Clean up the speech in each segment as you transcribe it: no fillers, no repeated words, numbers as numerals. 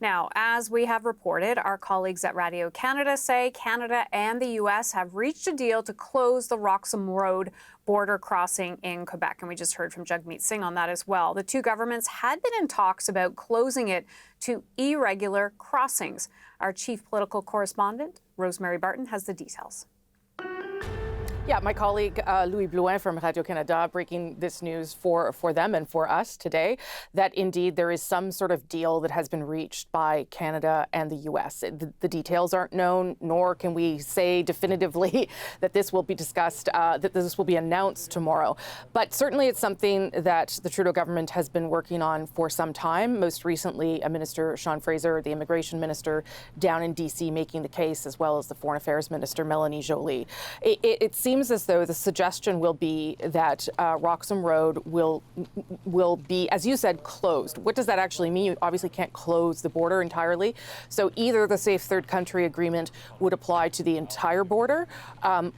Now, as we have reported, our colleagues at Radio Canada say Canada and the U.S. have reached a deal to close the Roxham Road border crossing in Quebec. And we just heard from Jagmeet Singh on that as well. The two governments had been in talks about closing it to irregular crossings. Our chief political correspondent, Rosemary Barton, has the details. Yeah, my colleague Louis Blouin from Radio-Canada breaking this news for them and for us today, that indeed there is some sort of deal that has been reached by Canada and the U.S. The details aren't known, nor can we say definitively that this will be discussed, that this will be announced tomorrow. But certainly it's something that the Trudeau government has been working on for some time. Most recently, Minister Sean Fraser, the immigration minister down in D.C., making the case, as well as the foreign affairs minister, Melanie Joly. It seems as though the suggestion will be that Roxham Road will be, as you said, closed. What does that actually mean? You obviously can't close the border entirely. So either the Safe Third Country Agreement would apply to the entire border,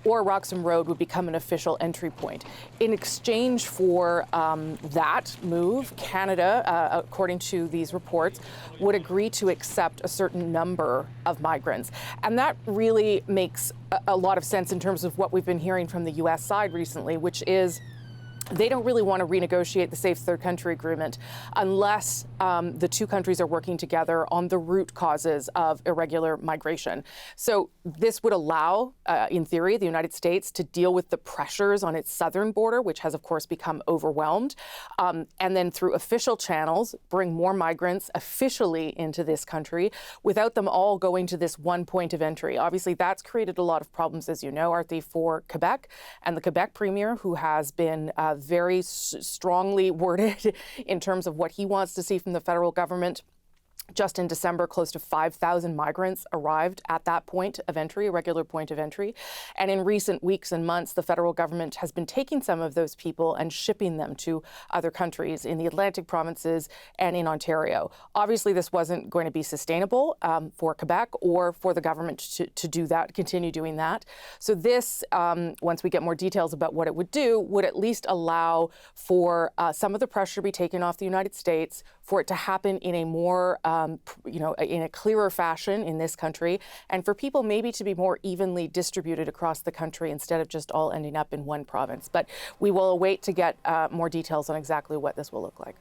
or Roxham Road would become an official entry point. In exchange for that move, Canada, according to these reports, would agree to accept a certain number of migrants. And that really makes a lot of sense in terms of what we've been hearing from the U.S. side recently, which is they don't really want to renegotiate the Safe Third Country Agreement unless the two countries are working together on the root causes of irregular migration. So this would allow, in theory, the United States to deal with the pressures on its southern border, which has, of course, become overwhelmed, and then through official channels, bring more migrants officially into this country without them all going to this one point of entry. Obviously, that's created a lot of problems, as you know, Arthi, for Quebec and the Quebec Premier, who has been very strongly worded in terms of what he wants to see from the federal government. Just in December, close to 5,000 migrants arrived at that point of entry, a regular point of entry. And in recent weeks and months, the federal government has been taking some of those people and shipping them to other countries in the Atlantic provinces and in Ontario. Obviously, this wasn't going to be sustainable for Quebec or for the government to do that, continue doing that. So this, once we get more details about what it would do, would at least allow for some of the pressure to be taken off the United States, for it to happen in a more in a clearer fashion in this country, and for people maybe to be more evenly distributed across the country instead of just all ending up in one province. But we will await to get more details on exactly what this will look like.